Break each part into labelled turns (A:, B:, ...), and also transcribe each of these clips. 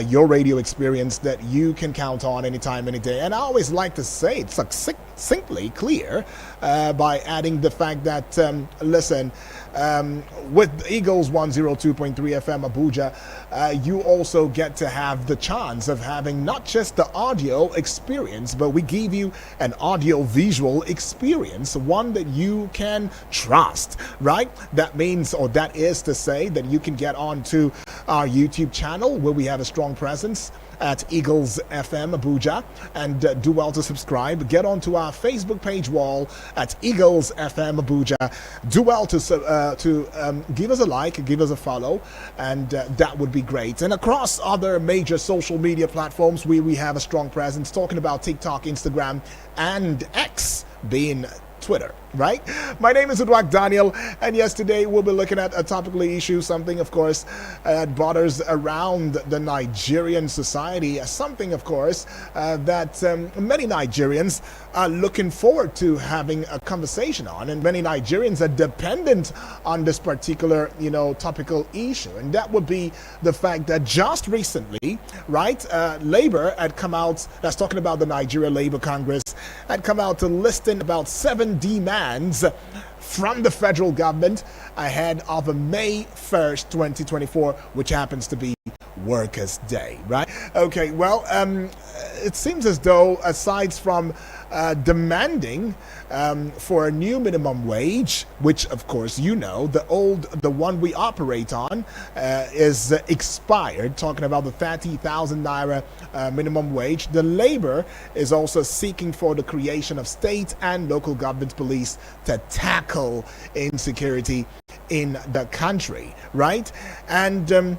A: your radio experience that you can count on anytime, any day. And I always like to say it's succinctly clear by adding the fact that, listen, with Eagles 102.3 FM Abuja, you also get to have the chance of having not just the audio experience, but we give you an audio visual experience, one that you can trust, right? That means, or that is to say, that you can get on to our YouTube channel where we have a strong presence at Eagles FM Abuja, and do well to subscribe. Get onto our Facebook page wall at Eagles FM Abuja. Do well to give us a like, give us a follow, and that would be great. And across other major social media platforms, we have a strong presence, talking about TikTok, Instagram, and X being Twitter, right? My name is Udwak Daniel, and yesterday we'll be looking at a topical issue, something, of course, that bothers around the Nigerian society, something, of course, that many Nigerians are looking forward to having a conversation on, and many Nigerians are dependent on this particular, topical issue, and that would be the fact that just recently, right, Labour had come out, that's talking about the Nigeria Labour Congress, had come out to listing about 7 demands from the federal government ahead of a May 1st, 2024, which happens to be Workers' Day, right? Okay, well, it seems as though, aside from demanding for a new minimum wage, which, of course, the one we operate on is expired, talking about the 30,000 naira minimum wage. The Labour is also seeking for the creation of state and local government police to tackle insecurity in the country, right? And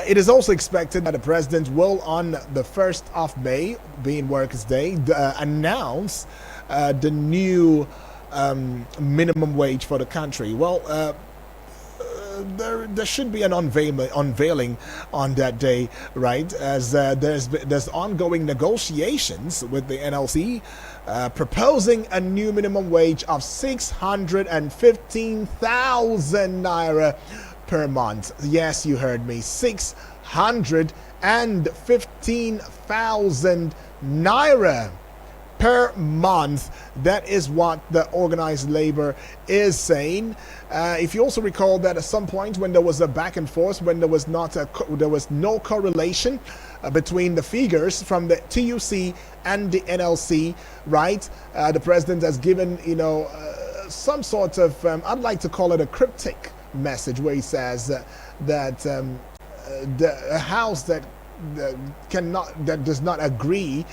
A: it is also expected that the president will, on the 1st of May, being Workers' Day, announce the new minimum wage for the country. Well, there should be an unveiling on that day, right? As there's ongoing negotiations with the NLC proposing a new minimum wage of 615,000 naira per month. Yes, you heard me. 615,000 naira per month. That is what the organized labor is saying. If you also recall that at some point when there was a back and forth, when there was no correlation between the figures from the TUC and the NLC, right? The president has given, some sort of, I'd like to call it a cryptic message, where he says that the house that does not agree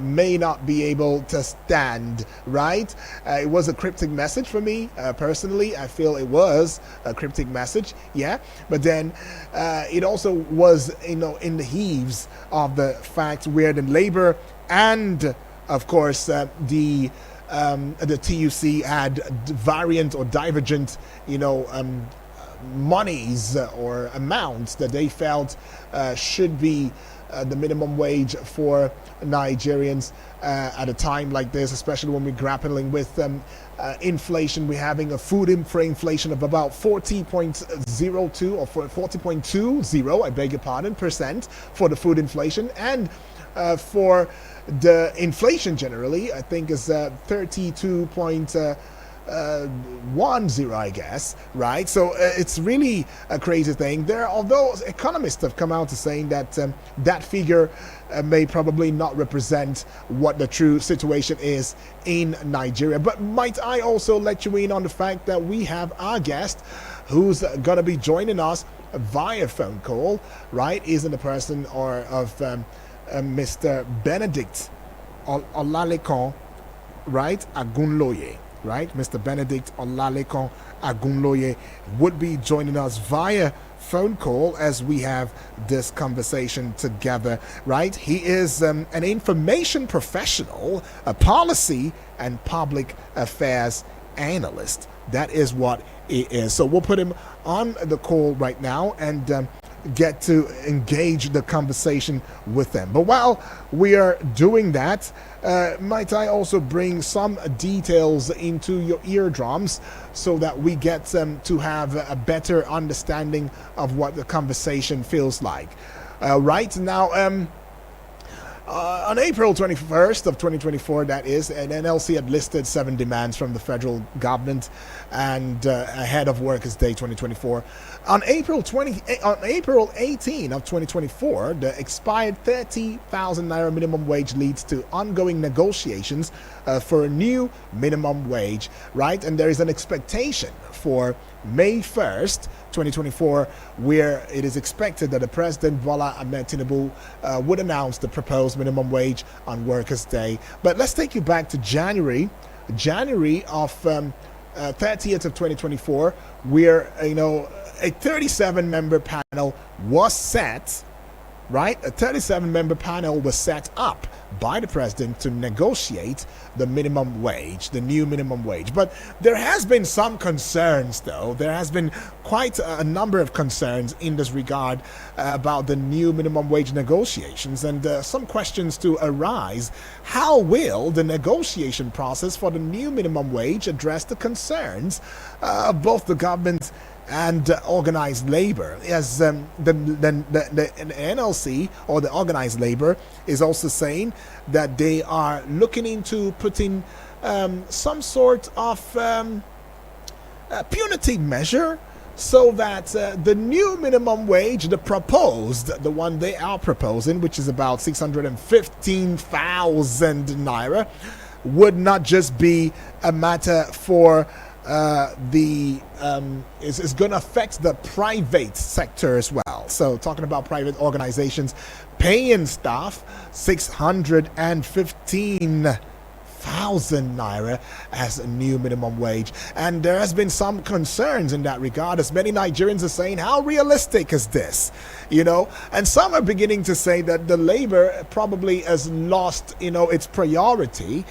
A: may not be able to stand, right? It was a cryptic message for me personally. I feel it was a cryptic message, yeah. But then it also was, in the heaves of the fact where the Labour and, of course, the TUC had variant or divergent, monies or amounts that they felt should be the minimum wage for Nigerians at a time like this, especially when we're grappling with inflation. We're having a food inflation of about 40.02 or 40.20, I beg your pardon, percent for the food inflation, and for the inflation generally, I think is 32.10, I guess, right? So it's really a crazy thing there, although economists have come out to saying that that figure may probably not represent what the true situation is in Nigeria. But might I also let you in on the fact that we have our guest who's going to be joining us via phone call, right? Is in the person of Mr. Benedict Olalekan, right? Agunloye. Right, Mr. Benedict Olalekan Agunloye would be joining us via phone call as we have this conversation together, right? He is an information professional, a policy and public affairs analyst. That is what he is. So we'll put him on the call right now and get to engage the conversation with them. But while we are doing that, might I also bring some details into your eardrums so that we get to have a better understanding of what the conversation feels like. Right now, on April 21st of 2024, that is, an NLC had listed 7 demands from the federal government and ahead of Workers' Day 2024. On April 18 of 2024, the expired 30,000 naira minimum wage leads to ongoing negotiations for a new minimum wage, right? And there is an expectation for May 1st, 2024, where it is expected that the President Bola Ahmed Tinubu would announce the proposed minimum wage on Workers' Day. But let's take you back to January of 30th of 2024, where a 37-member panel was set. Right, a 37-member panel was set up by the president to negotiate the minimum wage, the new minimum wage. But there has been some concerns, though. There has been quite a number of concerns in this regard about the new minimum wage negotiations, and some questions to arise. How will the negotiation process for the new minimum wage address the concerns of both the government and organized labor, as the NLC, or the organized labor, is also saying that they are looking into putting some sort of punitive measure so that the new minimum wage, the one they are proposing, which is about 615,000 naira, would not just be a matter for it's going to affect the private sector as well. So talking about private organizations paying staff 615,000 naira as a new minimum wage. And there has been some concerns in that regard, as many Nigerians are saying, how realistic is this? And some are beginning to say that the labor probably has lost, its priority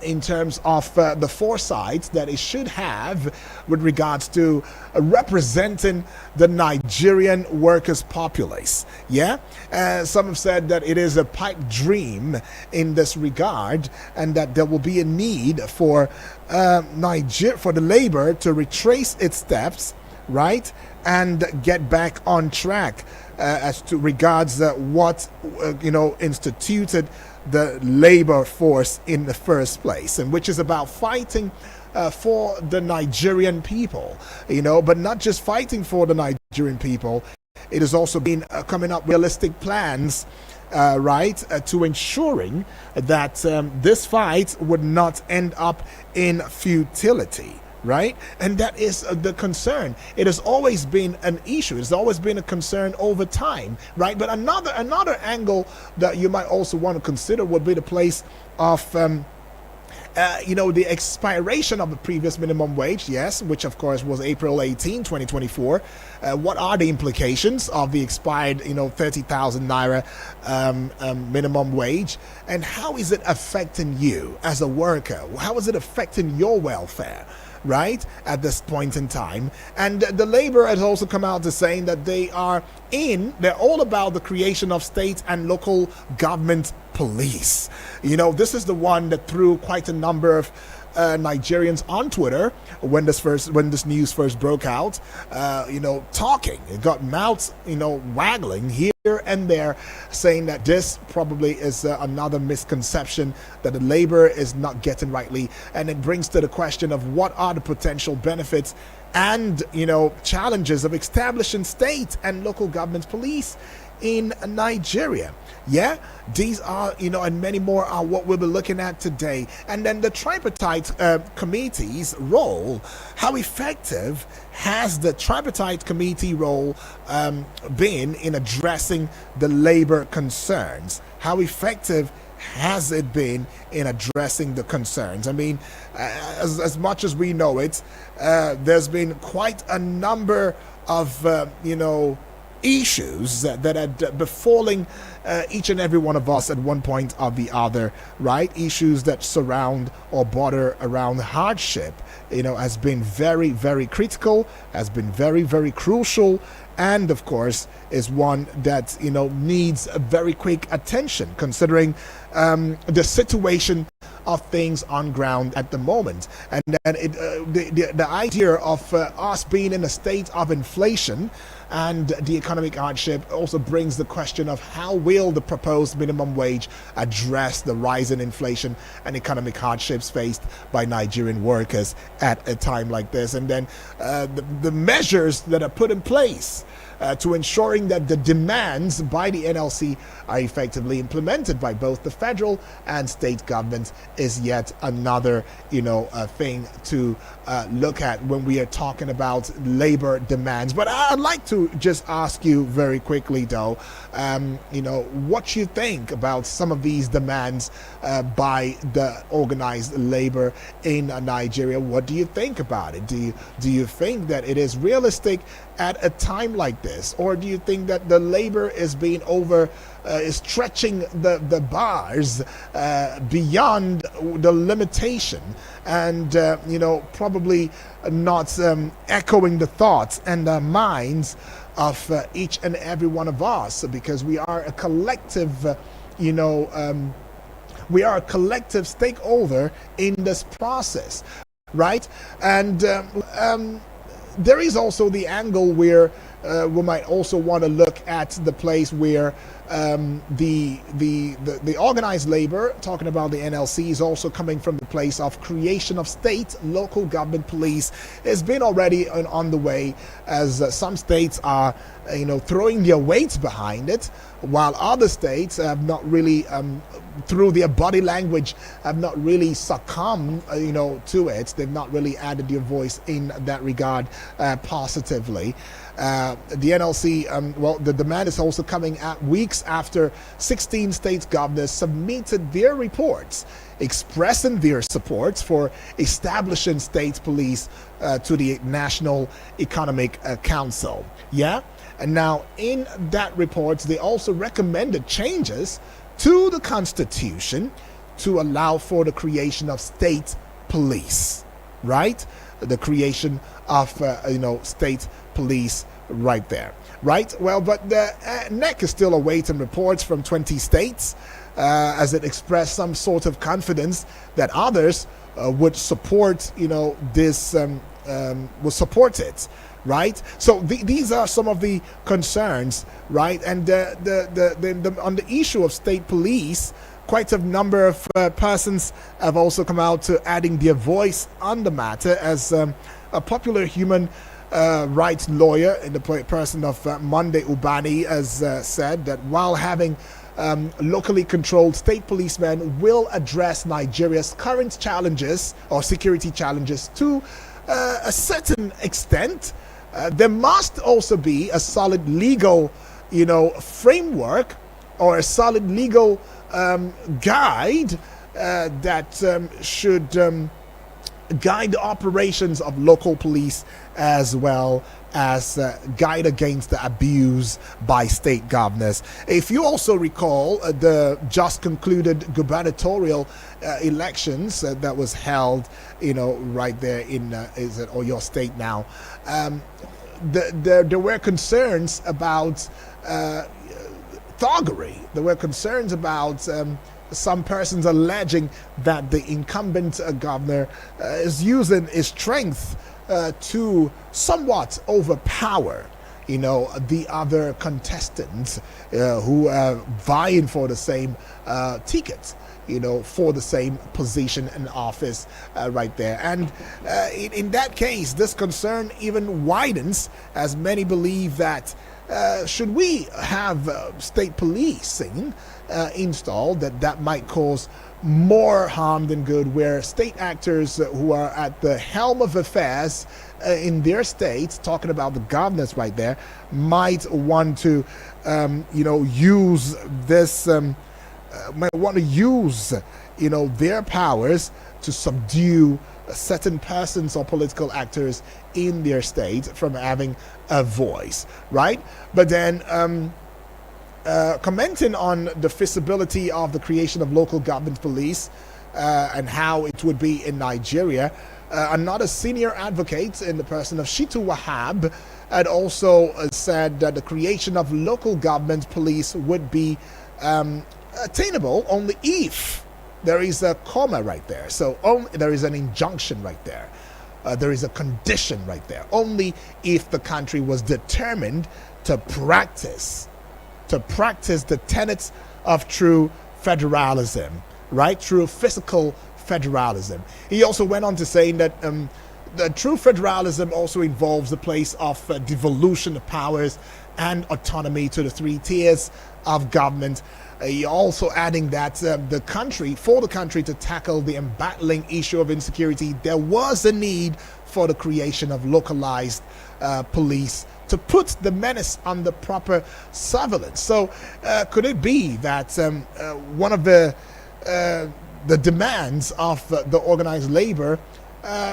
A: in terms of the foresight that it should have with regards to representing the Nigerian workers' populace. Yeah, some have said that it is a pipe dream in this regard, and that there will be a need for for the labor to retrace its steps, right, and get back on track as to regards what instituted the labor force in the first place, and which is about fighting for the Nigerian people, but not just fighting for the Nigerian people. It has also been coming up realistic plans, to ensuring that this fight would not end up in futility. Right? And that is the concern. It has always been an issue. It's always been a concern over time, right? But another angle that you might also want to consider would be the place of the expiration of the previous minimum wage, yes, which of course was April 18, 2024. What are the implications of the expired, 30,000 naira minimum wage? And how is it affecting you as a worker? How is it affecting your welfare? Right, at this point in time? And the labor has also come out to saying that they're all about the creation of state and local government police. This is the one that threw quite a number of Nigerians on Twitter when this news first broke out, talking. It got mouths, waggling here and there, saying that this probably is another misconception that the labor is not getting rightly. And it brings to the question of what are the potential benefits and, challenges of establishing state and local government police in Nigeria. Yeah, these are, and many more are what we'll be looking at today. And then the tripartite committee's role. How effective has the tripartite committee role been in addressing the labor concerns? How effective has it been in addressing the concerns? I mean, as much as we know it, there's been quite a number of, issues that are befalling each and every one of us at one point or the other, right? Issues that surround or border around hardship, has been very, very critical, has been very, very crucial, and of course is one that needs a very quick attention, considering the situation of things on ground at the moment. And then the idea of us being in a state of inflation, and the economic hardship also brings the question of how will the proposed minimum wage address the rise in inflation and economic hardships faced by Nigerian workers at a time like this. And then the measures that are put in place to ensuring that the demands by the NLC are effectively implemented by both the federal and state governments is yet another, thing to look at when we are talking about labor demands. But I'd like to just ask you very quickly, though, what you think about some of these demands by the organized labor in Nigeria. What do you think about it? Do you think that it is realistic at a time like this, or do you think that the labor is being is stretching the bars beyond the limitation, and probably not echoing the thoughts and the minds of each and every one of us, because we are a collective, we are a collective stakeholder in this process, right? And there is also the angle where we might also want to look at the place where the organized labor, talking about the NLC, is also coming from the place of creation of state, local government police. It's been already on the way, as some states are, throwing their weight behind it, while other states have not really, through their body language, have not really succumbed, to it. They've not really added their voice in that regard positively. The NLC, the demand is also coming at weeks after 16 state governors submitted their reports expressing their support for establishing state police to the National Economic Council. Yeah? And now in that report, they also recommended changes to the Constitution to allow for the creation of state police, right? The creation of, state police right there, right? Well, but the NEC is still awaiting reports from 20 states as it expressed some sort of confidence that others would support, this, will support it, right? So these are some of the concerns, right? And on the issue of state police, quite a number of persons have also come out to adding their voice on the matter, as a popular human rights lawyer in the person of Monday Ubani has said that while having locally controlled state policemen will address Nigeria's current challenges or security challenges to a certain extent, there must also be a solid legal, framework or a solid legal guide that should guide the operations of local police, as well as guide against the abuse by state governors. If you also recall the just concluded gubernatorial elections that was held, right there in is it Oyo State now, there were concerns about thuggery. There were concerns about some persons alleging that the incumbent governor is using his strength to somewhat overpower, the other contestants who are vying for the same ticket, for the same position in office right there. And in that case, this concern even widens, as many believe that should we have state policing installed, that might cause more harm than good, where state actors who are at the helm of affairs in their states, talking about the governors right there, might want to, use this, might want to use, their powers to subdue certain persons or political actors in their state from having a voice, right? But then commenting on the feasibility of the creation of local government police and how it would be in Nigeria, another senior advocate in the person of Shitu Wahab had also said that the creation of local government police would be attainable only if there is a comma right there. So there is an injunction right there. there is a condition right there. Only if the country was determined to practice the tenets of true federalism, right? True physical federalism. He also went on to say that the true federalism also involves the place of devolution of powers and autonomy to the three tiers of government. He also adding that for the country to tackle the embattling issue of insecurity, there was a need for the creation of localized police to put the menace under proper surveillance. So could it be that one of the demands of the organized labor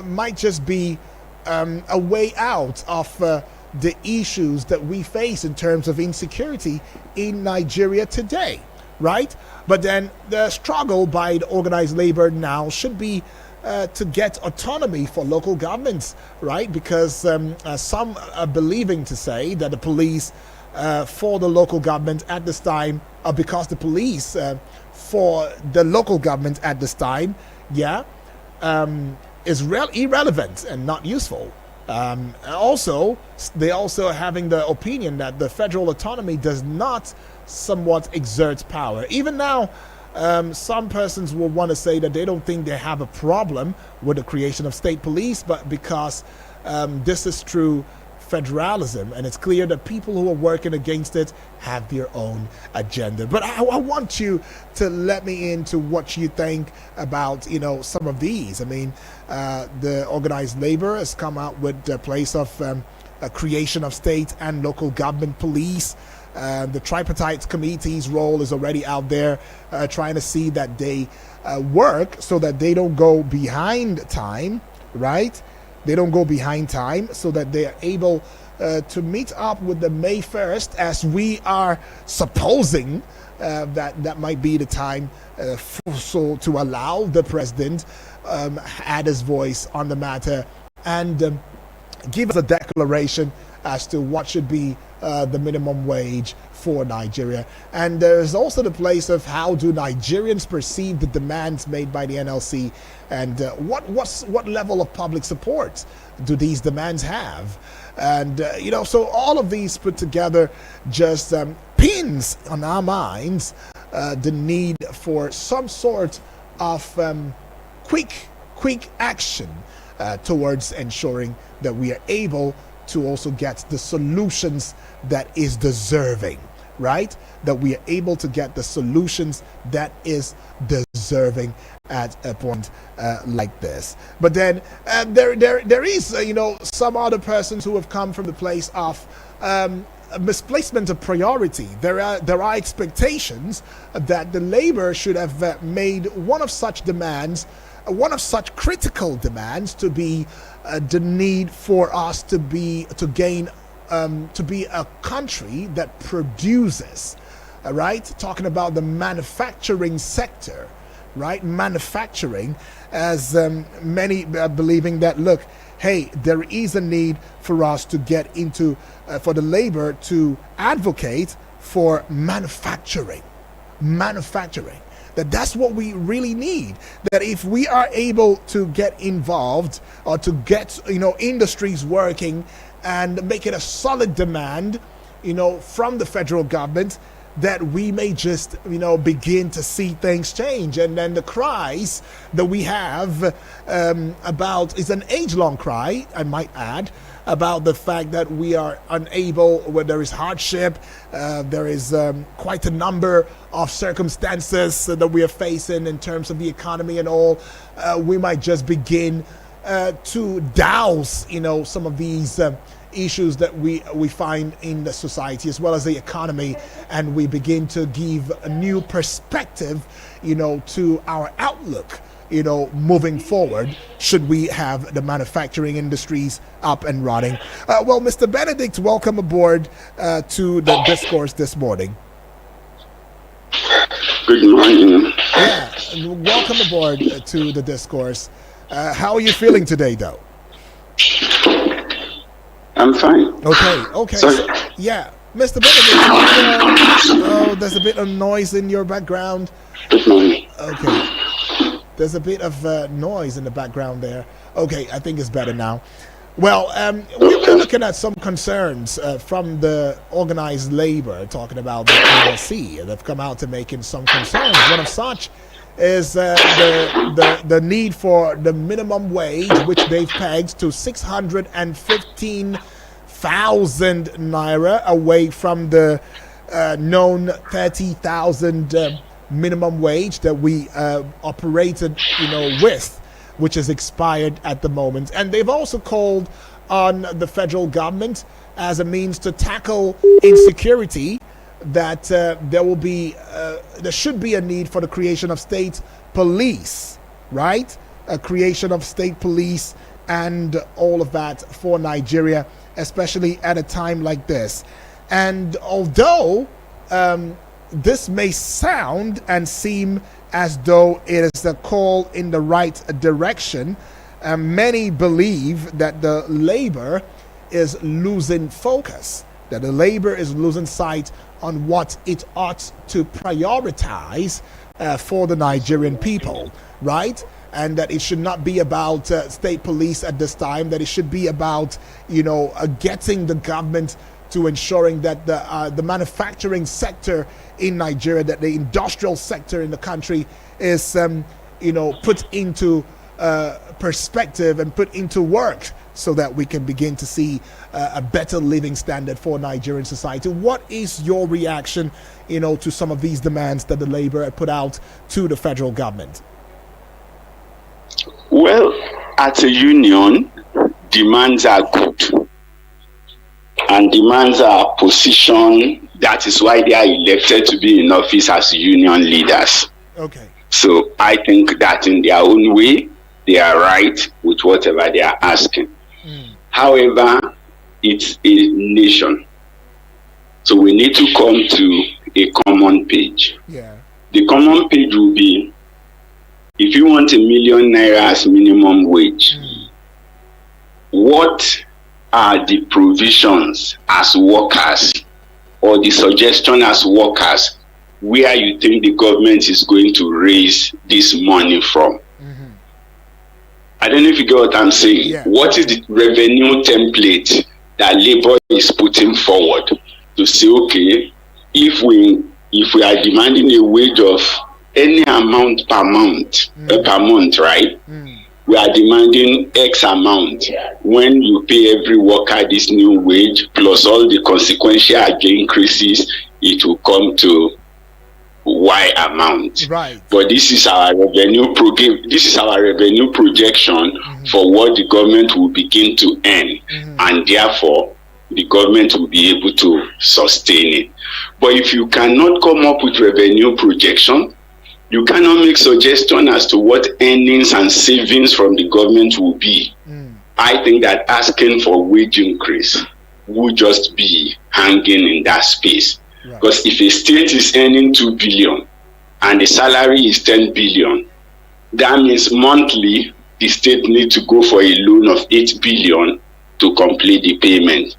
A: might just be a way out of the issues that we face in terms of insecurity in Nigeria today, right? But then the struggle by the organized labor now should be to get autonomy for local governments, right? Because some are believing to say that the police for the local government at this time, because the police for the local government at this time, is irrelevant and not useful. Also, they also having the opinion that the federal autonomy does not somewhat exert power. Even now, some persons will want to say that they don't think they have a problem with the creation of state police, but because this is true federalism, and it's clear that people who are working against it have their own agenda. But I want you to let me into what you think about, some of these. I mean, the organized labor has come out with the place of a creation of state and local government police. The tripartite committee's role is already out there, trying to see that they work so that they don't go behind time, right? They don't go behind time, so that they are able to meet up with the May 1st, as we are supposing that might be the time to allow the president add his voice on the matter and give us a declaration as to what should be the minimum wage for Nigeria. And there's also the place of how do Nigerians perceive the demands made by the NLC, and what level of public support do these demands have? And so all of these put together just pins on our minds the need for some sort of quick action towards ensuring that we are able to also get the solutions that is deserving, right? That we are able to get the solutions that is deserving at a point like this. But then there is some other persons who have come from the place of misplacement of priority. There are expectations that the labor should have made one of such demands, one of such critical demands, to be the need for us to be a country that produces, right? Talking about the manufacturing sector, right? Manufacturing, as many believing that, look, hey, there is a need for us to get into, for the labor to advocate for manufacturing. That's what we really need. That if we are able to get involved, or to get industries working and make it a solid demand from the federal government, that we may just begin to see things change. And then the cries that we have about is an age-long cry, I might add, about the fact that we are unable, where there is hardship, there is quite a number of circumstances that we are facing in terms of the economy and all. We might just begin to douse some of these issues that we find in the society as well as the economy, and we begin to give a new perspective to our outlook moving forward, should we have the manufacturing industries up and running. Well, Mr. Benedict, welcome aboard to the discourse this morning.
B: Good morning.
A: Yeah, welcome aboard to the discourse. How are you feeling today, though?
B: I'm fine.
A: Okay. So, yeah, Mr. Benedict, there's a bit of noise in your background.
B: Good morning.
A: Okay. There's a bit of noise in the background there. Okay, I think it's better now. Well, we were looking at some concerns from the organized labor, talking about the NLC. They've come out to making some concerns. One of such is the need for the minimum wage, which they've pegged to 615,000 naira, away from the known 30,000 minimum wage that we operated, with, which is expired at the moment. And they've also called on the federal government as a means to tackle insecurity, that there should be a need for the creation of state police, right? A creation of state police and all of that for Nigeria, especially at a time like this. And although this may sound and seem as though it is a call in the right direction, many believe that the labor is losing focus, that the labor is losing sight on what it ought to prioritize for the Nigerian people, right? And that it should not be about state police at this time, that it should be about, getting the government to ensuring that the manufacturing sector in Nigeria, that the industrial sector in the country is, put into perspective and put into work, so that we can begin to see a better living standard for Nigerian society. What is your reaction, to some of these demands that the labor had put out to the federal government?
B: Well, as a union, demands are good. And demands are position. That is why they are elected to be in office as union leaders.
A: Okay.
B: So I think that in their own way, they are right with whatever they are asking. However, it's a nation. So we need to come to a common page.
A: Yeah.
B: The common page will be, if you want 1 million naira as minimum wage, what are the provisions as workers, or the suggestion as workers, where you think the government is going to raise this money from? I don't know if you get what I'm saying.
A: Yeah.
B: What is the revenue template that labor is putting forward to say, okay, if we are demanding a wage of any amount per month, right? We are demanding X amount. When you pay every worker this new wage plus all the consequential increases, it will come to Y amount.
A: Right.
B: But this is our revenue projection for what the government will begin to earn, and therefore the government will be able to sustain it. But if you cannot come up with revenue projection, you cannot make suggestion as to what earnings and savings from the government will be. I think that asking for wage increase would just be hanging in that space. Right. Because if a state is earning 2 billion and the salary is 10 billion, that means monthly the state needs to go for a loan of 8 billion to complete the payment.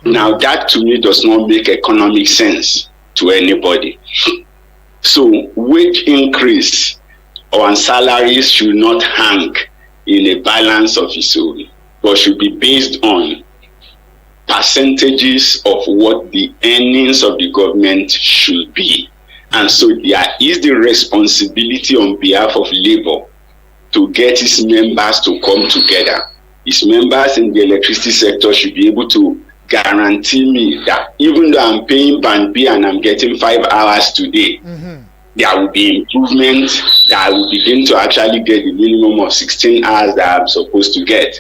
B: Now that to me does not make economic sense to anybody. So wage increase on salaries should not hang in a balance of its own, but should be based on percentages of what the earnings of the government should be. And so there is the responsibility on behalf of labor to get its members to come together. Its members in the electricity sector should be able to guarantee me that even though I'm paying band B and I'm getting 5 hours today, there will be improvement, that I will begin to actually get the minimum of 16 hours that I'm supposed to get.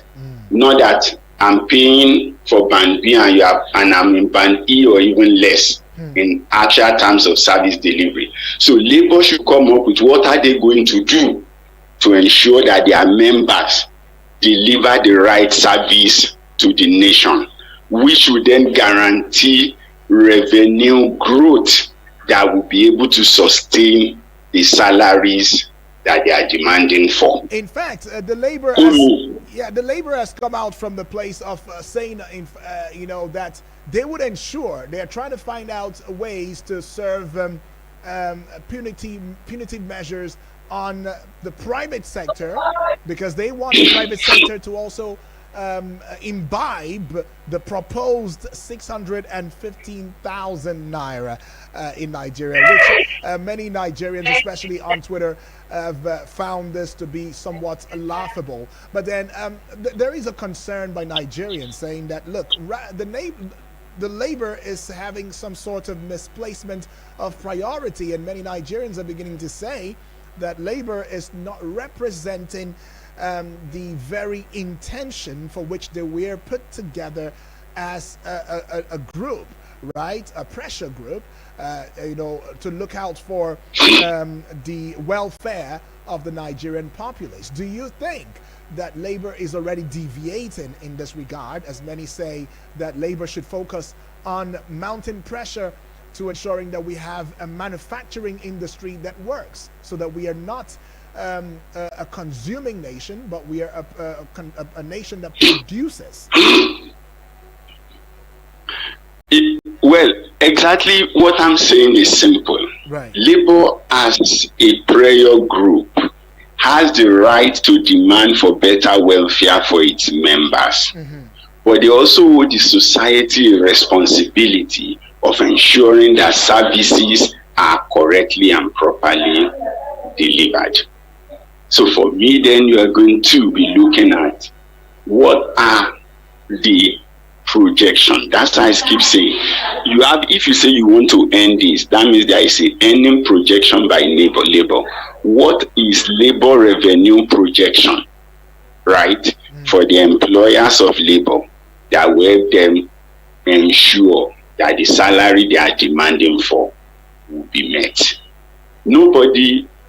B: Not that I'm paying for band B and I'm in band E or even less in actual terms of service delivery. So labor should come up with what are they going to do to ensure that their members deliver the right service to the nation, which will then guarantee revenue growth that will be able to sustain the salaries that they are demanding for.
A: In fact, the labor has come out from the place of saying, that they would ensure, they are trying to find out ways to serve punitive measures on the private sector because they want the private sector to also imbibe the proposed 615,000 naira in Nigeria, which many Nigerians, especially on Twitter, have found this to be somewhat laughable. But then there is a concern by Nigerians saying that, look, the labor is having some sort of misplacement of priority, and many Nigerians are beginning to say that labor is not representing the very intention for which they were put together as a group, right? A pressure group, to look out for the welfare of the Nigerian populace. Do you think that labor is already deviating in this regard, as many say that labor should focus on mounting pressure to ensuring that we have a manufacturing industry that works, so that we are not a consuming nation, but we are a nation that produces?
B: Well, exactly what I'm saying is simple.
A: Right.
B: Labour as a prayer group has the right to demand for better welfare for its members. Mm-hmm. But they also owe the society a responsibility of ensuring that services are correctly and properly delivered. So for me, then you are going to be looking at what are the projections. That's why I keep saying, if you say you want to end this, that means there is an ending projection by labor. What is labor revenue projection, right? For the employers of labor that will them ensure that the salary they are demanding for will be met.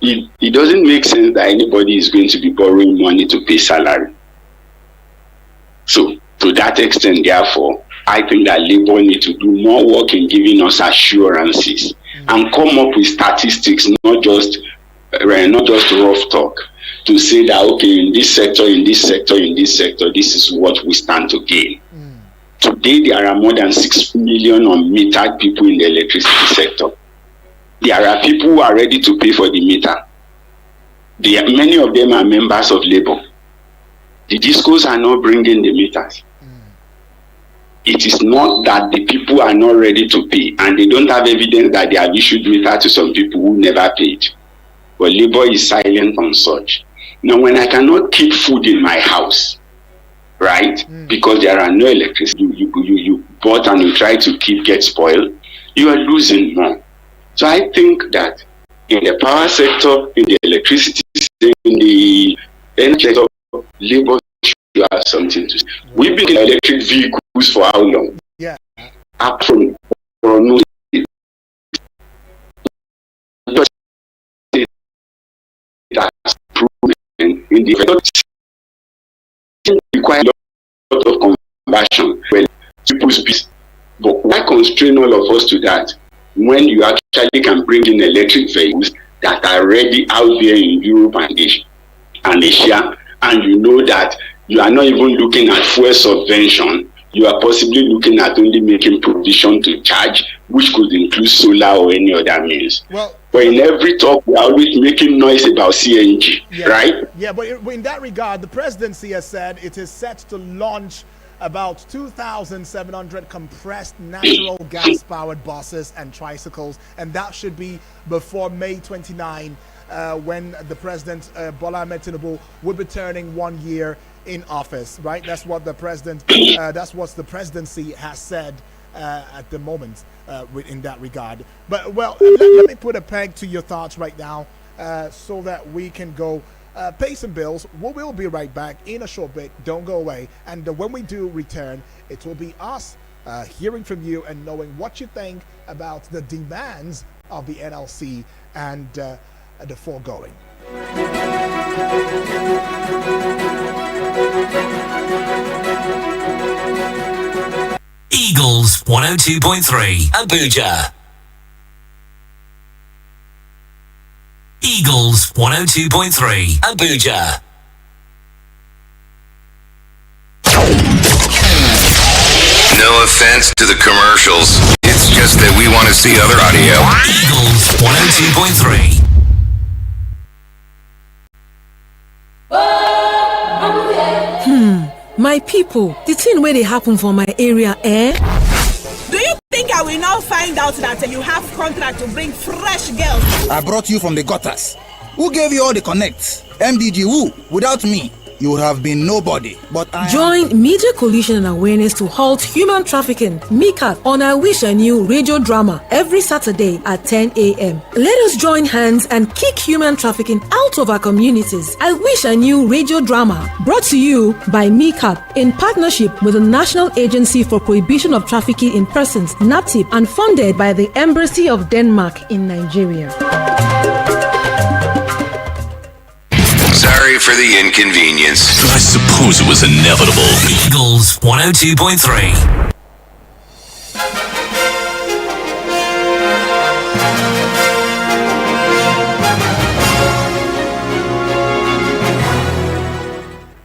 B: It doesn't make sense that anybody is going to be borrowing money to pay salary. So to that extent, therefore, I think that labor need to do more work in giving us assurances and come up with statistics, not just rough talk, to say that, okay, in this sector, this is what we stand to gain. Today, there are more than 6 million unmetered people in the electricity sector. There are people who are ready to pay for the meter. Many of them are members of labor. The discos are not bringing the meters. It is not that the people are not ready to pay, and they don't have evidence that they have issued meter to some people who never paid. But labor is silent on such. Now, when I cannot keep food in my house, right, because there are no electricity, you bought and you try to get spoiled, you are losing more. So I think that in the power sector, in the electricity sector, in the energy sector, labor should have something to say. We've been in electric vehicles for how long?
A: Yeah.
B: Up from no that's proven in the require a lot of conversion. Well, people's peace. But why constrain all of us to that when you actually can bring in electric vehicles that are already out there in Europe and Asia, and you know that you are not even looking at fuel subvention, you are possibly looking at only making provision to charge, which could include solar or any other means.
A: Well,
B: but in every talk, we are always making noise about CNG, right?
A: Yeah, but in that regard, the presidency has said it is set to launch about 2,700 compressed natural gas-powered buses and tricycles, and that should be before May 29, when the president, Bola Ahmed Tinubu, will be turning 1 year in office, right? That's what the president, that's what the presidency has said at the moment in that regard. But well, let me put a peg to your thoughts right now, so that we can go pay some bills. We will be right back in a short bit. Don't go away. And when we do return, it will be us hearing from you and knowing what you think about the demands of the NLC and the foregoing.
C: Eagles 102.3 Abuja. Eagles 102.3 Abuja.
D: No offense to the commercials. It's just that we want to see other audio.
C: Eagles 102.3.
E: My people, the thing where they happen for my area, eh?
F: Do you think I will now find out that you have contract to bring fresh girls?
G: I brought you from the gutters. Who gave you all the connects? MDG who? Without me, you would have been nobody. But
E: Join Media Coalition and Awareness to Halt Human Trafficking, MICAT, on I Wish I Knew radio drama every Saturday at 10 a.m. Let us join hands and kick human trafficking out of our communities. I Wish I Knew radio drama, brought to you by MICAT in partnership with the National Agency for Prohibition of Trafficking in Persons, NAPTIP, and funded by the Embassy of Denmark in Nigeria.
D: Sorry for the inconvenience.
C: I suppose it was inevitable. Eagles 102.3.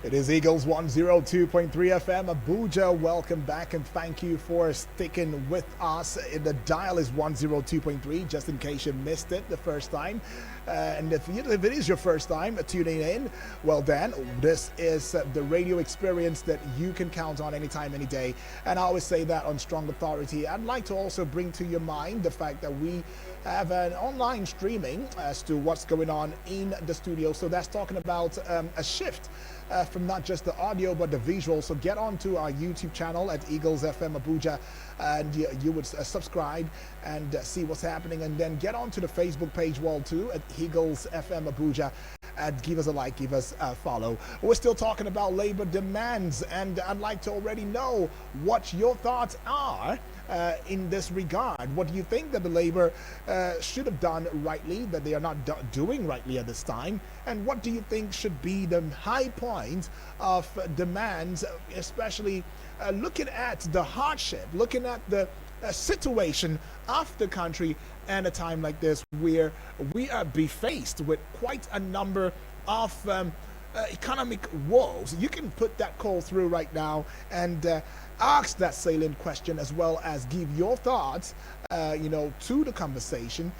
A: It is Eagles 102.3 FM Abuja. Welcome back and thank you for sticking with us. The dial is 102.3, just in case you missed it the first time. And if it is your first time tuning in, well then, this is the radio experience that you can count on anytime, any day. And I always say that on strong authority. I'd like to also bring to your mind the fact that we have an online streaming as to what's going on in the studio. So that's talking about a shift from not just the audio but the visual. So get onto our YouTube channel at Eagles FM Abuja, and you would subscribe and see what's happening, and then get onto the Facebook page wall too at Eagles FM Abuja, and give us a like, give us a follow. We're still talking about labor demands, and I'd like to already know what your thoughts are in this regard. What do you think that the labor should have done rightly, that they are not doing rightly at this time? And what do you think should be the high point of demands, especially looking at the hardship, looking at the situation of the country and a time like this where we are faced with quite a number of economic woes? You can put that call through right now and ask that salient question, as well as give your thoughts to the conversation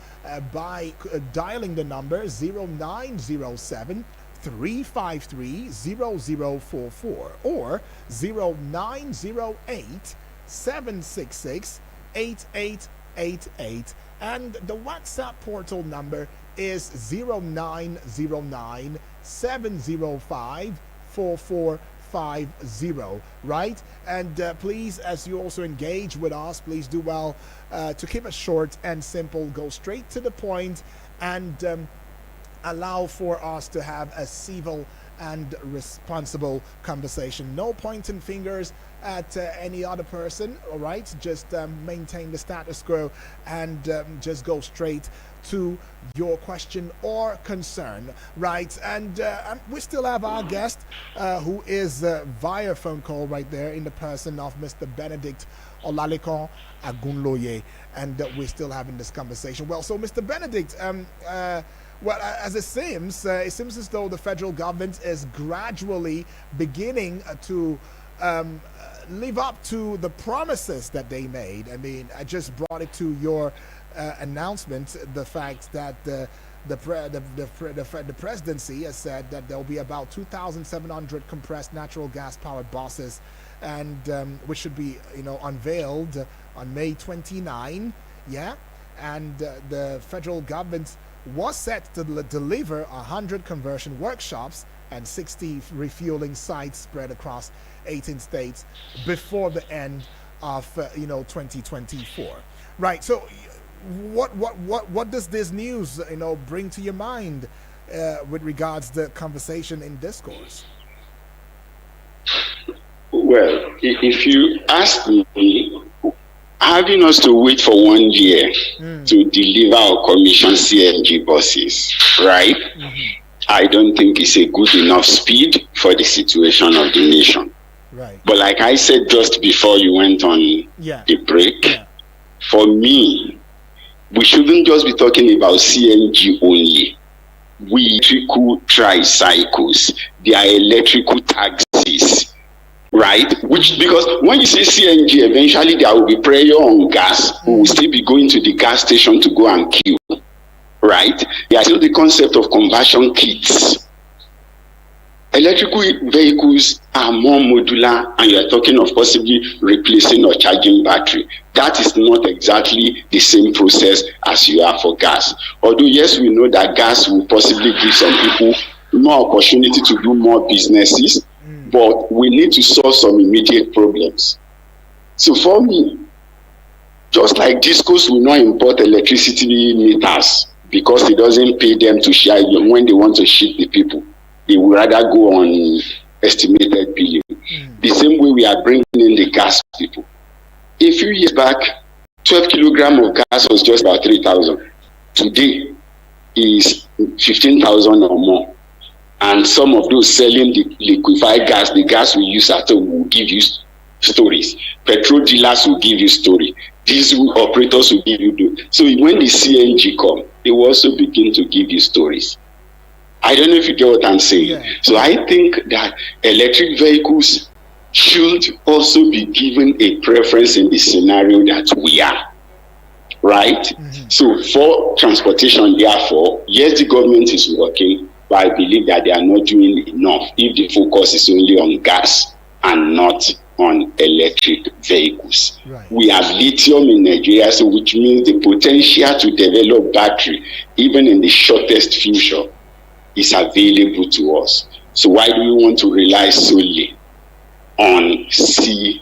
A: by dialing the number 0907 353 0044 or 0908 766 8888, and the WhatsApp portal number is 0909 705 4450, right? And please, as you also engage with us, please do well to keep it short and simple, go straight to the point, and allow for us to have a civil and responsible conversation. No pointing fingers at any other person, all right? Just maintain the status quo and just go straight to your question or concern, right? And we still have our guest who is via phone call right there in the person of Mr. Benedict Olalekan Agunloye, and we're still having this conversation. Well, so Mr. Benedict, well, as it seems as though the federal government is gradually beginning to live up to the promises that they made. I mean, I just brought it to your announcement, the fact that the presidency has said that there will be about 2,700 compressed natural gas powered buses, and which should be unveiled on May 29. Yeah, and the federal government was set to deliver 100 conversion workshops and 60 refueling sites spread across 18 states before the end of 2024. Right. So, what does this news bring to your mind with regards to conversation in discourse?
B: Well, if you ask me, having us to wait for 1 year to deliver or commission CNG buses, right? I don't think it's a good enough speed for the situation of the nation.
A: Right.
B: But like I said just before you went on the break, for me, we shouldn't just be talking about CNG only. We electrical tricycles, they are electrical taxis. Right? Because when you say CNG, eventually there will be pressure on gas. We will still be going to the gas station to go and queue. Right? There is still the concept of conversion kits. electrical vehicles are more modular, and you are talking of possibly replacing or charging battery. That is not exactly the same process as you have for gas. Although, yes, we know that gas will possibly give some people more opportunity to do more businesses, but we need to solve some immediate problems. So for me, just like discos will not import electricity meters because it doesn't pay them to share when they want to ship the people. They would rather go on estimated billing. The same way we are bringing in the gas people. A few years back, 12 kilograms of gas was just about 3,000. Today is 15,000 or more. And some of those selling the liquefied gas, the gas we use at home, will give you stories. Petrol dealers will give you story. Diesel operators will give you. So when the CNG come, they will also begin to give you stories. I don't know if you get what I'm saying.
A: Yeah.
B: So I think that electric vehicles should also be given a preference in the scenario that we are. Right? So for transportation, therefore, yes, the government is working, but I believe that they are not doing enough if the focus is only on gas and not on electric vehicles.
A: Right.
B: We have lithium in Nigeria, so which means the potential to develop battery, even in the shortest future, is available to us. So why do we want to rely solely on CNG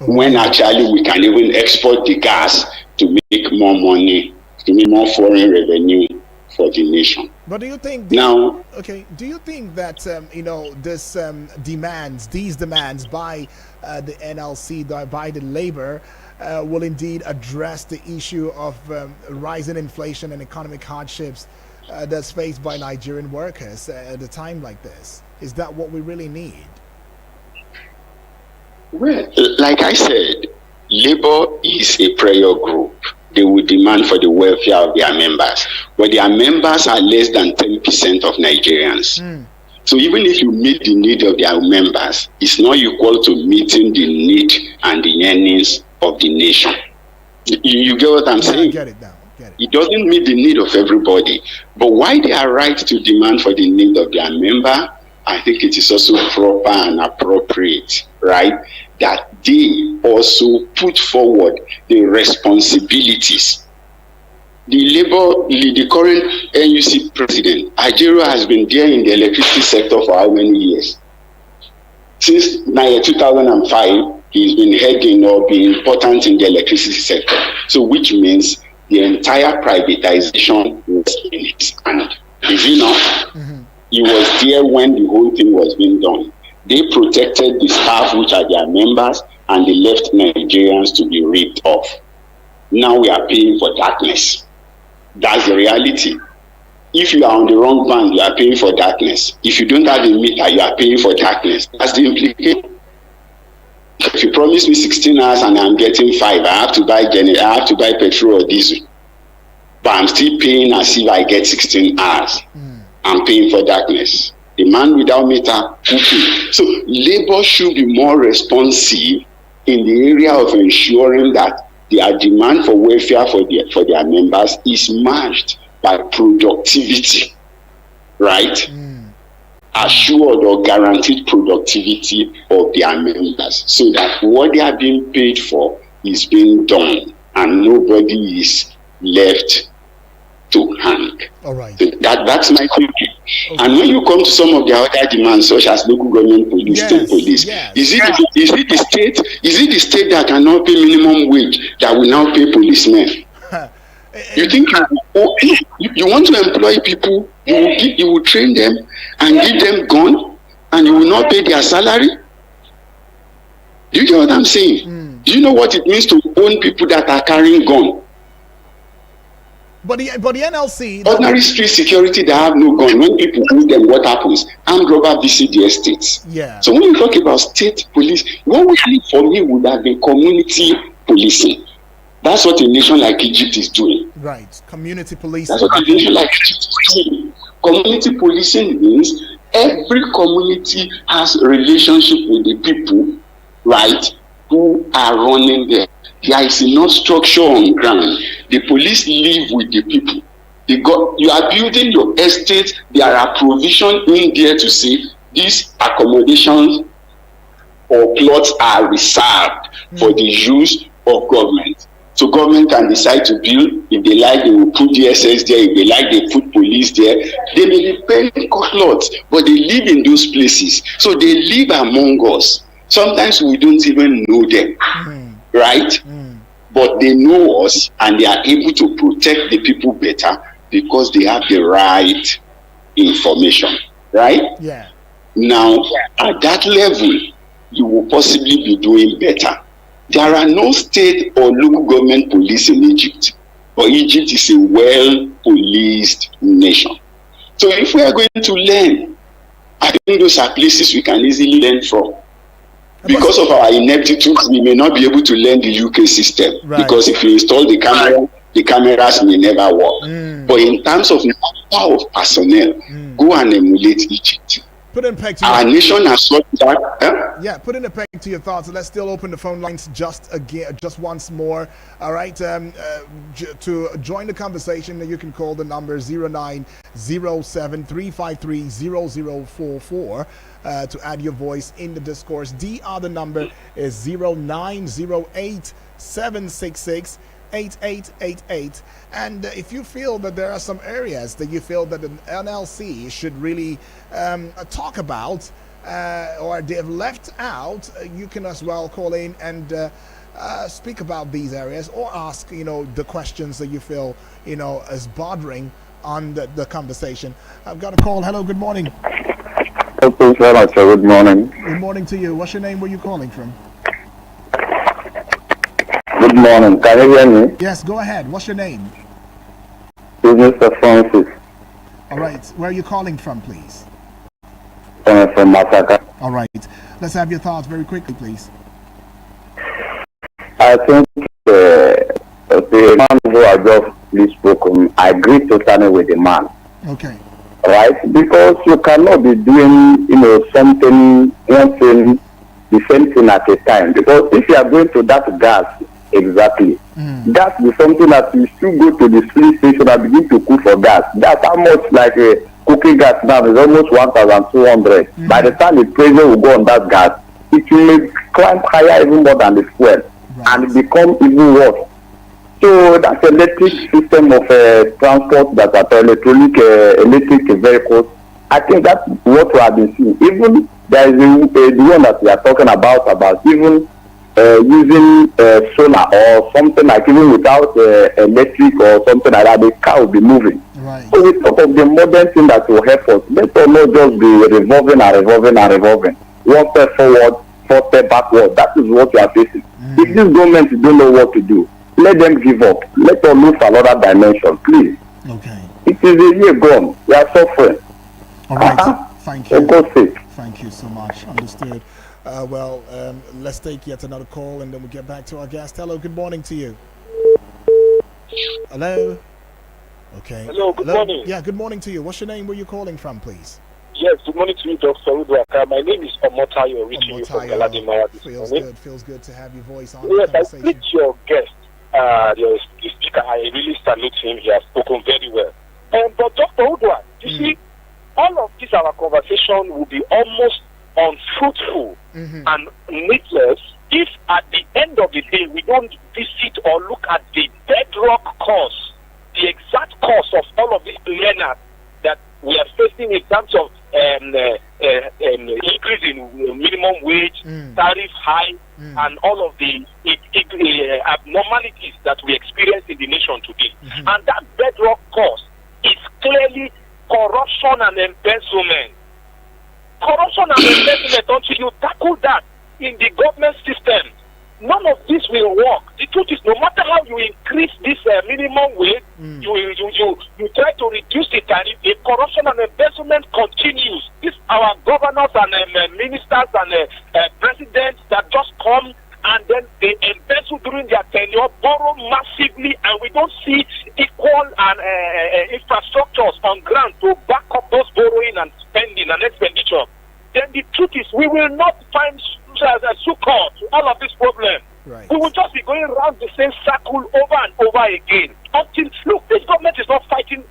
B: when actually we can even export the gas to make more money, to make more foreign revenue for the nation?
A: But do you think
B: Now,
A: do you think that these demands by the NLC, by the labor, will indeed address the issue of rising inflation and economic hardships that's faced by Nigerian workers at a time like this? Is that what we really need?
B: well, like I said, labor is a prayer group. They will demand for the welfare of their members, but their members are less than 10% of Nigerians. So even if you meet the need of their members, it's not equal to meeting the need and the earnings of the nation. You get what I'm saying?
A: I get it now.
B: It doesn't meet the need of everybody. But why they are right to demand for the need of their member, I think it is also proper and appropriate, right? That they also put forward the responsibilities. The current NUC president, Ajero, has been there in the electricity sector for how many years? Since 2005, he's been heading or being important in the electricity sector. So which means the entire privatization was in his hand. Is he not? He was there when the whole thing was being done. They protected the staff, which are their members, and they left Nigerians to be ripped off. Now we are paying for darkness. That's the reality. If you are on the wrong band, you are paying for darkness. If you don't have a meter, you are paying for darkness. That's the implication. If you promise me 16 hours and I'm getting 5, I have to buy petrol or diesel. But I'm still paying as if I get 16 hours. I'm paying for darkness. The man without meter, okay. So labor should be more responsive in the area of ensuring that their demand for welfare for their members is matched by productivity, right? Assured or guaranteed productivity of their members, so that what they are being paid for is being done and nobody is left to hang.
A: All right.
B: So that's my thinking. Okay. And when you come to some of the other demands, such as local government police, state police, is it the state that cannot pay minimum wage that will now pay policemen? You think you want to employ people, you will train them and give them gun, and you will not pay their salary? Do you get what I'm saying? Do you know what it means to own people that are carrying gun?
A: But the NLC,
B: ordinary street security that have no gun, when people hold them, what happens? Armed robber visit the estates.
A: Yeah.
B: So when you talk about state police, what we need for me would have been community policing. That's what a nation like Egypt is doing.
A: Right. Community policing.
B: That's what a nation like Egypt is doing. Community policing means every community has a relationship with the people, right, who are running there. There is enough structure on ground. The police live with the people. You are building your estate. There are provisions in there to say these accommodations or plots are reserved for the use of government. So government can decide to build. If they like, they will put DSS there. If they like, they put police there. They may be paying plots, but they live in those places. So they live among us. Sometimes we don't even know them, right? But they know us, and they are able to protect the people better because they have the right information, right?
A: Yeah.
B: Now, at that level, you will possibly be doing better. There are no state or local government police in Egypt, but Egypt is a well-policed nation. So if we are going to learn, I think those are places we can easily learn from. Because of our ineptitude, we may not be able to learn the UK system.
A: Right.
B: Because if you install the camera, the cameras may never work. But in terms of number of personnel, go and emulate Egypt.
A: Put in peg to
B: Our nation has sought that.
A: Yeah, put in a peg to your thoughts. Let's still open the phone lines just once more. All right. To join the conversation, you can call the number 0907-353-0044 to add your voice in the discourse. The other number is 0908-766-8888. And if you feel that there are some areas that you feel that an NLC should really talk about or they've left out, you can as well call in and speak about these areas or ask, the questions that you feel, is bothering on the conversation. I've got a call. Hello, good morning.
H: Thank you very much. Good morning.
A: Good morning to you. What's your name? Where are you calling from?
H: Good morning. Can you hear me?
A: Yes, go ahead. What's your name?
H: This is Mr. Francis.
A: All right. Where are you calling from, please?
H: From Masaka.
A: All right. Let's have your thoughts very quickly, please.
H: I think the man who has just spoken, I agree totally with the man.
A: Okay.
H: Right? Because you cannot be doing, something, one thing, the same thing at a time. Because if you are going to that gas, exactly, gas is something that you should go to the filling station and begin to cook for gas. That's how much like a cooking gas now is almost 1,200. By the time the pressure will go on that gas, it will climb higher even more than the fuel, and it become even worse. So that electric system of transport that are electric vehicles, I think that's what we have been seeing. Even there is the one that we are talking about even using solar or something like, even without electric or something like that, the car will be moving.
A: Right.
H: So we talk of the modern thing that will help us. Let us not just be revolving and revolving and revolving. One step forward, 4 steps backward. That is what we are facing. If this government don't know what to do, let them give up. Let us move to another dimension, please.
A: Okay.
H: It is a year gone. We are suffering.
A: All right. Thank you.
H: For God's sake.
A: Thank you so much. Understood. Let's take yet another call and then we'll get back to our guest. Hello, good morning to you. Hello? Okay.
I: Hello, good morning.
A: Yeah, good morning to you. What's your name? Where are you calling from, please?
I: Yes, good morning to you, Dr. Udwaka. My name is Omotayo, reaching you from Galadima.
A: Feels good to have your voice on.
I: Yes, I speak to your guest, your speaker. I really salute him. He has spoken very well. But Dr. Udwaka, you see, all of this, our conversation will be almost unfruitful and needless if at the end of the day we don't visit or look at the bedrock cause, the exact cause of all of these learners that we are facing in terms of increase in minimum wage, tariff high, and all of the abnormalities that we experience in the nation today. And that bedrock cause is clearly corruption and embezzlement. Corruption and embezzlement, until you tackle that in the government system, none of this will work. The truth is, no matter how you increase this minimum wage, you try to reduce the tariff, the corruption and embezzlement continues. This our governors and ministers and presidents that just come and then they embezzle during their tenure, borrow massively, and we don't see equal and infrastructures on ground to back up those borrowing and spending and expenditure. Then the truth is, we will not find succor to all of these problems.
A: Right.
I: We will just be going around the same circle over and over again. Until, look, this government is not fighting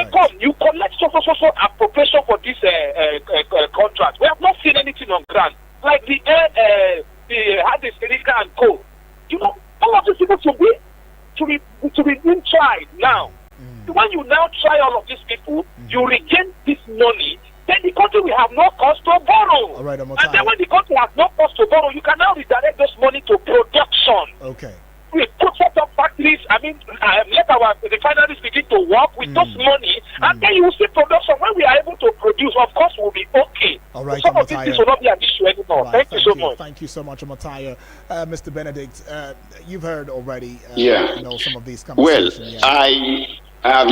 I: say, come, you collect so appropriation for this contract. We have not seen anything on ground. Like the Hadis, Erika and Co. You know, all of these people to be being tried now. When you now try all of these people, you regain this money, then the country will have no cost to borrow.
A: All right,
I: and then when the country has no cost to borrow, you can now redirect those money to production.
A: Okay.
I: We put up factories, let our refineries begin to work with those money, and then you will see production. When we are able to produce, of course, we'll be okay.
A: All right,
I: some of these things will not be an issue anymore.
A: Right,
I: thank you so much.
A: Thank you so much, Omotayo. Mr. Benedict, you've heard already some of these conversations.
B: Well, I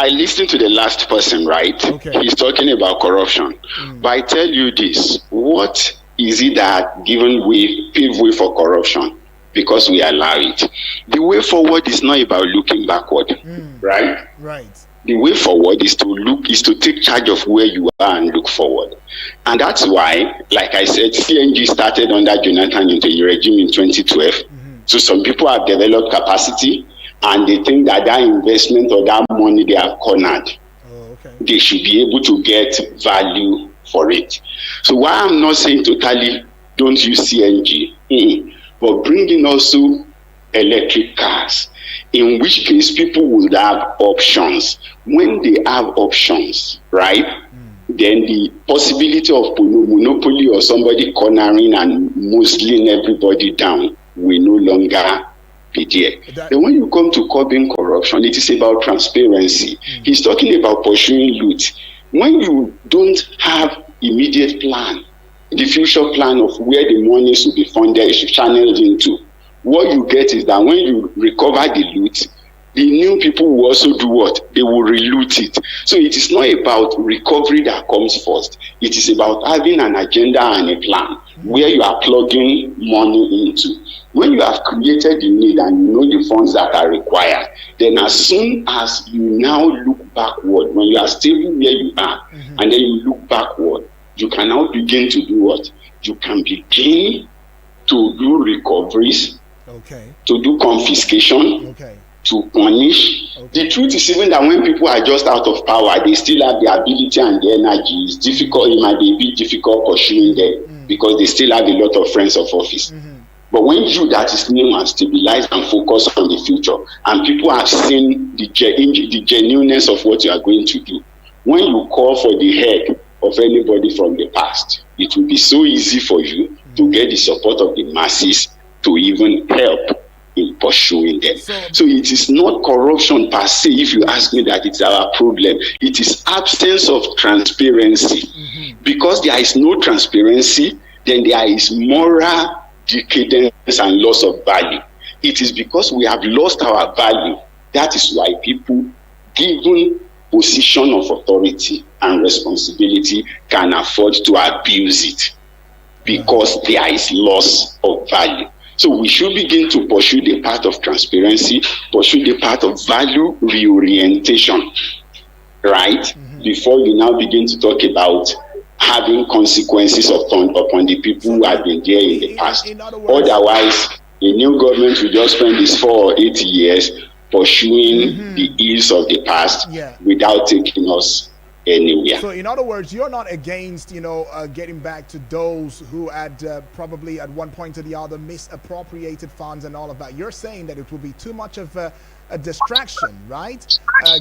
B: listened to the last person, right?
A: Okay.
B: He's talking about corruption. But I tell you this, what is it that pave way for corruption? Because we allow it. The way forward is not about looking backward, right?
A: Right.
B: The way forward is to take charge of where you are and look forward. And that's why, like I said, CNG started under Jonathan in the regime in 2012. So some people have developed capacity, and they think that investment or that money they have cornered, they should be able to get value for it. So why I'm not saying totally don't use CNG, but bring in also electric cars, in which case people would have options. When they have options, right, then the possibility of monopoly or somebody cornering and muscling everybody down will no longer be there. Then when you come to curbing corruption, it is about transparency. He's talking about pursuing loot. When you don't have immediate plan, the future plan of where the money should be funded, should channeled into, what you get is that when you recover the loot, the new people will also do what? They will reloot it. So it is not about recovery that comes first. It is about having an agenda and a plan where you are plugging money into. When you have created the need and you know the funds that are required, then as soon as you now look backward, when you are stable where you are, and then you look backward, you can now begin to do what? You can begin to do recoveries, to do confiscation, to punish. The truth is even that when people are just out of power, they still have the ability and the energy. It's difficult, it might be a bit difficult pursuing them because they still have a lot of friends of office. But when you that is new and stabilize and focus on the future, and people have seen the genuineness of what you are going to do, when you call for the head of anybody from the past, it will be so easy for you to get the support of the masses to even help in pursuing them. So it is not corruption per se, if you ask me, that it's our problem. It is absence of transparency. Because there is no transparency, then there is moral decadence and loss of value. It is because we have lost our value. That is why people, given position of authority and responsibility, can afford to abuse it, because there is loss of value. So we should begin to pursue the path of transparency, pursue the path of value reorientation, right? Before you now begin to talk about having consequences upon the people who have been there in the past. Otherwise, a new government will just spend these 4 or 8 years pursuing the ills of the past without taking us anywhere.
A: So in other words, you're not against, getting back to those who had probably at one point or the other misappropriated funds and all of that. You're saying that it will be too much of a distraction, right?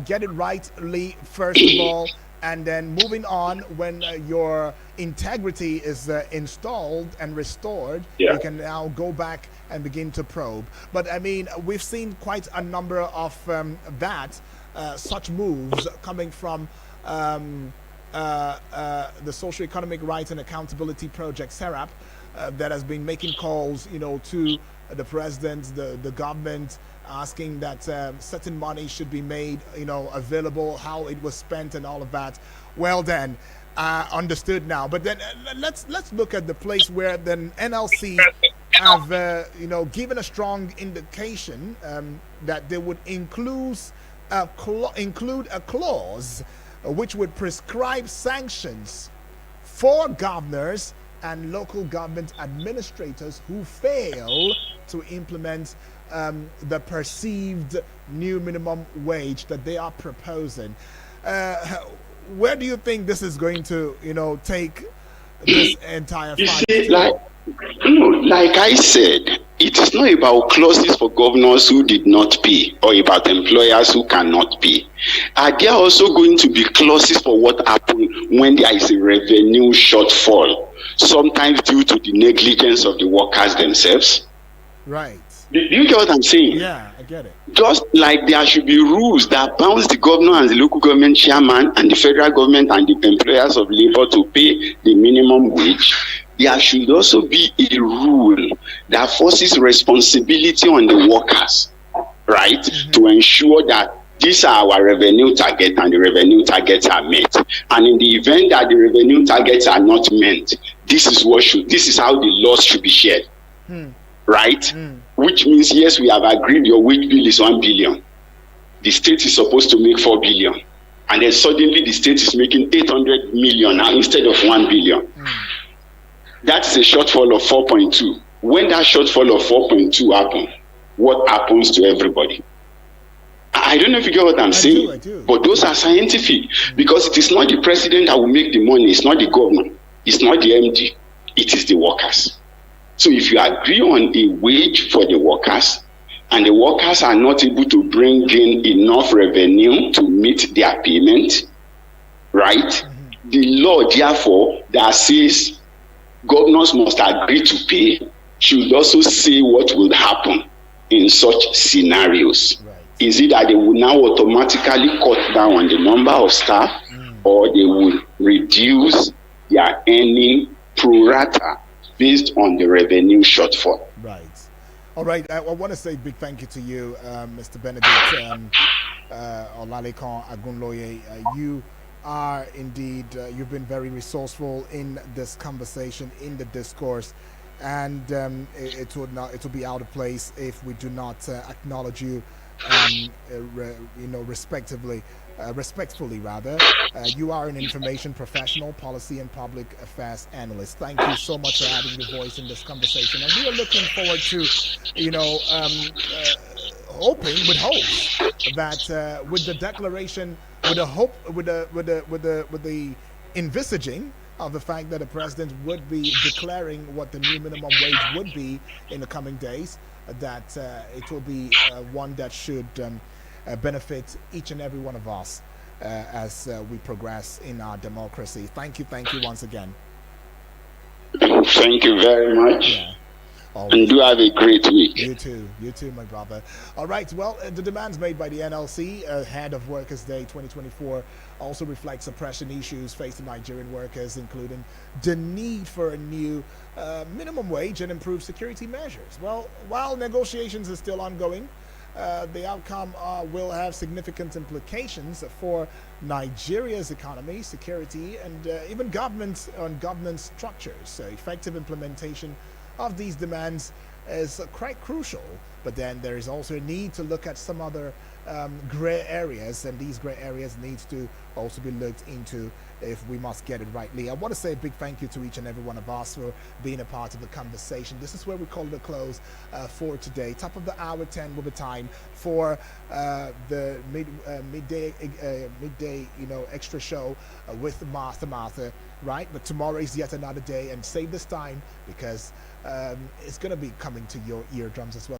A: Get it rightly first of all, and then moving on, when your integrity is installed and restored, you can now go back and begin to probe. But I mean, we've seen quite a number of such moves coming from the Social Economic Rights and Accountability Project, SERAP, that has been making calls, to the president, the government, asking that certain money should be made, available, how it was spent and all of that. Well then, understood now. But then let's look at the place where then NLC have, given a strong indication that they would include a clause which would prescribe sanctions for governors and local government administrators who fail to implement the perceived new minimum wage that they are proposing. where do you think this is going to, take this entire
B: You
A: fight?
B: see, like I said, it is not about clauses for governors who did not pay or about employers who cannot pay. Are there also going to be clauses for what happened when there is a revenue shortfall, sometimes due to the negligence of the workers themselves?
A: Right.
B: Do you get what I'm saying?
A: Yeah, I get it.
B: Just like there should be rules that bounds the governor and the local government chairman and the federal government and the employers of labor to pay the minimum wage, there should also be a rule that forces responsibility on the workers, right, to ensure that these are our revenue targets and the revenue targets are met. And in the event that the revenue targets are not met, this is how the loss should be shared, right? Which means, yes, we have agreed your wage bill is 1 billion. The state is supposed to make 4 billion. And then suddenly the state is making 800 million now instead of 1 billion. That's a shortfall of 4.2. When that shortfall of 4.2 happens, what happens to everybody? I don't know if you get what I'm saying.
A: I do.
B: But those are scientific. Because it is not the president that will make the money. It's not the government. It's not the MD. It is the workers. So if you agree on a wage for the workers, and the workers are not able to bring in enough revenue to meet their payment, right? The law, therefore, that says governors must agree to pay should also say what will happen in such scenarios.
A: Right.
B: Is it that they will now automatically cut down on the number of staff, or they will reduce their earning pro rata based on the revenue shortfall?
A: Right. All right. I want to say a big thank you to you, Mr. Benedict Olalekan Agunloye. You are indeed, you've been very resourceful in this conversation, in the discourse, and it will be out of place if we do not acknowledge you, respectfully rather. You are an information professional, policy and public affairs analyst. Thank you so much for adding your voice in this conversation, and we are looking forward to, hoping with hope that with the declaration, with the envisaging of the fact that the president would be declaring what the new minimum wage would be in the coming days, that it will be one that should benefit each and every one of us as we progress in our democracy. Thank you once again.
B: Thank you very much.
A: Yeah.
B: And do have a great week.
A: You too, my brother. All right, well, the demands made by the NLC ahead of Workers' Day 2024 also reflect suppression issues facing Nigerian workers, including the need for a new minimum wage and improved security measures. Well, while negotiations are still ongoing, the outcome will have significant implications for Nigeria's economy, security, and even governance structures. So effective implementation of these demands is quite crucial, but then there is also a need to look at some other gray areas, and these gray areas needs to also be looked into if we must get it rightly. I want to say a big thank you to each and every one of us for being a part of the conversation. This is where we call it a close for today. Top of the hour 10 will be time for the midday extra show with Martha, right? But tomorrow is yet another day, and save this time because it's going to be coming to your eardrums as well.